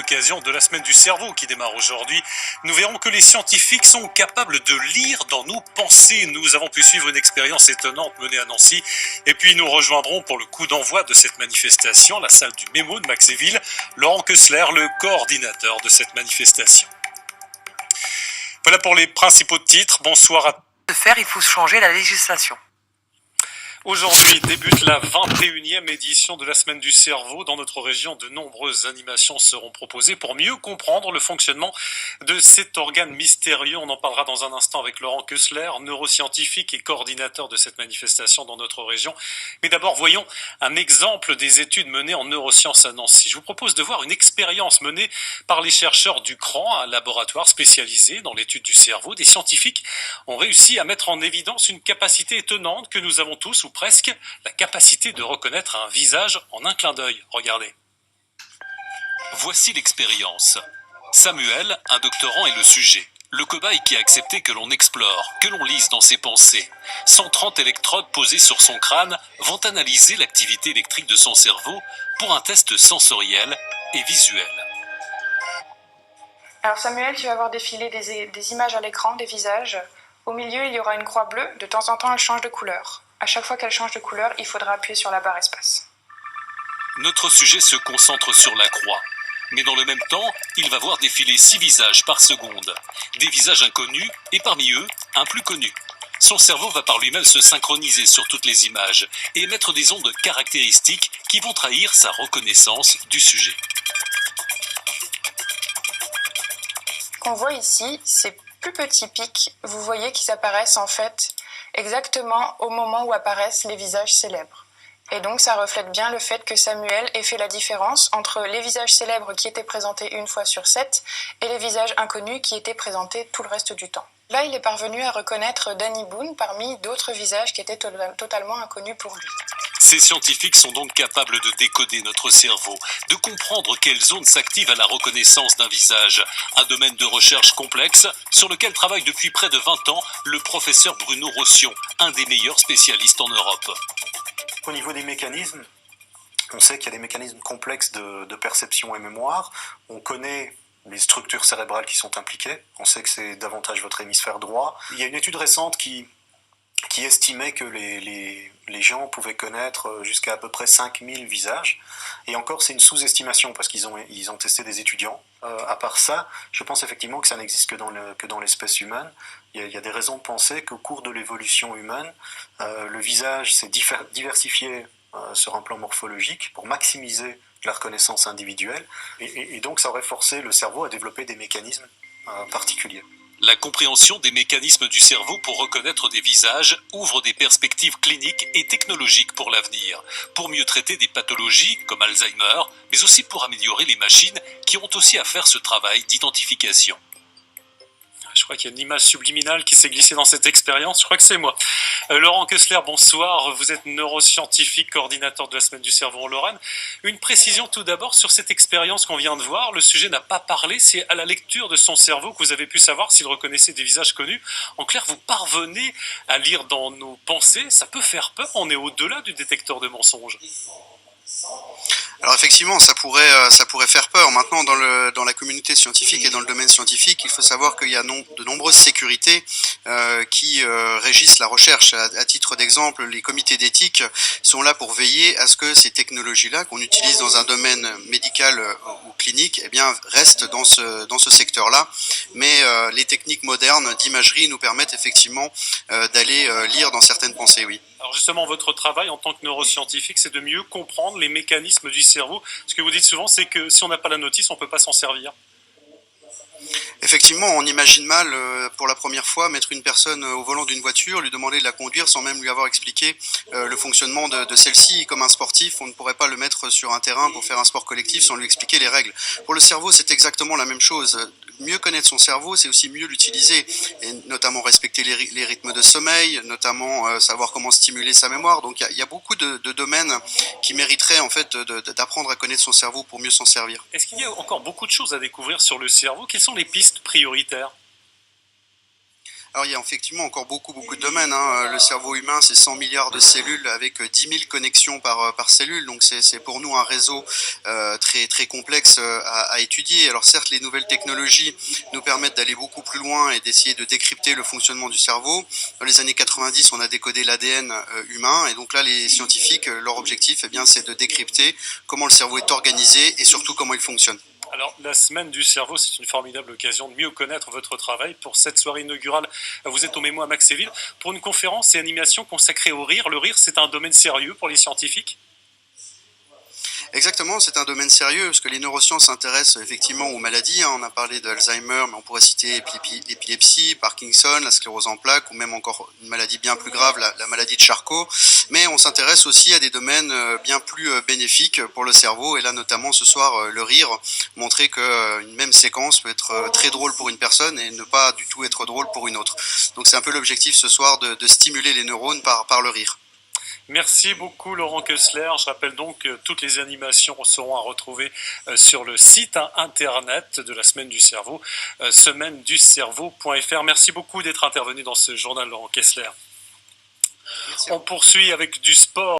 l'occasion de la semaine du cerveau qui démarre aujourd'hui, nous verrons que les scientifiques sont capables de lire dans nos pensées. Nous avons pu suivre une expérience étonnante menée à Nancy et puis nous rejoindrons pour le coup d'envoi de cette manifestation la salle du Mémo de Maxéville, Laurent Kessler, le coordinateur de cette manifestation. Voilà pour les principaux titres. Bonsoir à tous. Il faut changer la législation. Aujourd'hui débute la 21e édition de la Semaine du Cerveau. Dans notre région, de nombreuses animations seront proposées pour mieux comprendre le fonctionnement de cet organe mystérieux. On en parlera dans un instant avec Laurent Kessler, neuroscientifique et coordinateur de cette manifestation dans notre région. Mais d'abord, voyons un exemple des études menées en neurosciences à Nancy. Je vous propose de voir une expérience menée par les chercheurs du CRAN, un laboratoire spécialisé dans l'étude du cerveau. Des scientifiques ont réussi à mettre en évidence une capacité étonnante que nous avons tous, ou presque, la capacité de reconnaître un visage en un clin d'œil. Regardez. Voici l'expérience. Samuel, un doctorant, est le sujet. Le cobaye qui a accepté que l'on explore, que l'on lise dans ses pensées. 130 électrodes posées sur son crâne vont analyser l'activité électrique de son cerveau pour un test sensoriel et visuel. Alors Samuel, tu vas voir défiler des images à l'écran, des visages. Au milieu, il y aura une croix bleue. De temps en temps, elle change de couleur. À chaque fois qu'elle change de couleur, il faudra appuyer sur la barre espace. Notre sujet se concentre sur la croix. Mais dans le même temps, il va voir défiler 6 visages par seconde. Des visages inconnus et parmi eux, un plus connu. Son cerveau va par lui-même se synchroniser sur toutes les images et émettre des ondes caractéristiques qui vont trahir sa reconnaissance du sujet. Ce qu'on voit ici, ces plus petits pics, vous voyez qu'ils apparaissent en fait exactement au moment où apparaissent les visages célèbres. Et donc ça reflète bien le fait que Samuel ait fait la différence entre les visages célèbres qui étaient présentés une fois sur 7 et les visages inconnus qui étaient présentés tout le reste du temps. Là, il est parvenu à reconnaître Danny Boone parmi d'autres visages qui étaient totalement inconnus pour lui. Ces scientifiques sont donc capables de décoder notre cerveau, de comprendre quelles ondes s'activent à la reconnaissance d'un visage. Un domaine de recherche complexe sur lequel travaille depuis près de 20 ans le professeur Bruno Rosion, un des meilleurs spécialistes en Europe. Au niveau des mécanismes, on sait qu'il y a des mécanismes complexes de perception et mémoire. On connaît les structures cérébrales qui sont impliquées. On sait que c'est davantage votre hémisphère droit. Il y a une étude récente qui estimait que les gens pouvaient connaître jusqu'à à peu près 5000 visages. Et encore, c'est une sous-estimation parce qu'ils ont testé des étudiants. À part ça, je pense effectivement que ça n'existe que dans l'espèce humaine. Il y a des raisons de penser qu'au cours de l'évolution humaine, le visage s'est diversifié sur un plan morphologique pour maximiser la reconnaissance individuelle. Et donc, ça aurait forcé le cerveau à développer des mécanismes particuliers. La compréhension des mécanismes du cerveau pour reconnaître des visages ouvre des perspectives cliniques et technologiques pour l'avenir, pour mieux traiter des pathologies comme Alzheimer, mais aussi pour améliorer les machines qui ont aussi à faire ce travail d'identification. Je crois qu'il y a une image subliminale qui s'est glissée dans cette expérience. Je crois que c'est moi. Laurent Kessler, bonsoir. Vous êtes neuroscientifique, coordinateur de la Semaine du Cerveau en Lorraine. Une précision tout d'abord sur cette expérience qu'on vient de voir. Le sujet n'a pas parlé. C'est à la lecture de son cerveau que vous avez pu savoir s'il reconnaissait des visages connus. En clair, vous parvenez à lire dans nos pensées. Ça peut faire peur. On est au-delà du détecteur de mensonges. Alors effectivement, ça pourrait faire peur. Maintenant, dans la communauté scientifique et dans le domaine scientifique, il faut savoir qu'il y a de nombreuses sécurités qui régissent la recherche. À titre d'exemple, les comités d'éthique sont là pour veiller à ce que ces technologies-là qu'on utilise dans un domaine médical ou clinique, eh bien, restent dans ce secteur-là. Mais les techniques modernes d'imagerie nous permettent effectivement d'aller lire dans certaines pensées, oui. Alors justement, votre travail en tant que neuroscientifique, c'est de mieux comprendre les mécanismes du cerveau. Ce que vous dites souvent, c'est que si on n'a pas la notice, on ne peut pas s'en servir. Effectivement, on imagine mal pour la première fois mettre une personne au volant d'une voiture, lui demander de la conduire sans même lui avoir expliqué le fonctionnement de celle-ci. Comme un sportif, on ne pourrait pas le mettre sur un terrain pour faire un sport collectif sans lui expliquer les règles. Pour le cerveau, c'est exactement la même chose. Mieux connaître son cerveau, c'est aussi mieux l'utiliser, et notamment respecter les rythmes de sommeil, notamment savoir comment stimuler sa mémoire. Donc il y a beaucoup de domaines qui mériteraient en fait d'apprendre à connaître son cerveau pour mieux s'en servir. Est-ce qu'il y a encore beaucoup de choses à découvrir sur le cerveau? Quelles sont les pistes prioritaires? Alors il y a effectivement encore beaucoup de domaines, hein. Le cerveau humain, c'est 100 milliards de cellules avec 10 000 connexions par cellule, donc c'est pour nous un réseau très complexe à étudier. Alors certes, les nouvelles technologies nous permettent d'aller beaucoup plus loin et d'essayer de décrypter le fonctionnement du cerveau. Dans les années 90, on a décodé l'ADN humain, et donc là les scientifiques, leur objectif, eh bien, c'est de décrypter comment le cerveau est organisé et surtout comment il fonctionne. Alors, la semaine du cerveau, c'est une formidable occasion de mieux connaître votre travail. Pour cette soirée inaugurale, vous êtes au Mémo à Maxéville pour une conférence et animation consacrée au rire. Le rire, c'est un domaine sérieux pour les scientifiques? Exactement, c'est un domaine sérieux parce que les neurosciences s'intéressent effectivement aux maladies. On a parlé d'Alzheimer, mais on pourrait citer l'épilepsie, Parkinson, la sclérose en plaques, ou même encore une maladie bien plus grave, la maladie de Charcot. Mais on s'intéresse aussi à des domaines bien plus bénéfiques pour le cerveau. Et là, notamment ce soir, le rire, montrer qu'une même séquence peut être très drôle pour une personne et ne pas du tout être drôle pour une autre. Donc c'est un peu l'objectif ce soir de stimuler les neurones par le rire. Merci beaucoup Laurent Kessler. Je rappelle donc que toutes les animations seront à retrouver sur le site internet de la Semaine du Cerveau, semaine-du-cerveau.fr. Merci beaucoup d'être intervenu dans ce journal, Laurent Kessler. Merci. On poursuit avec du sport.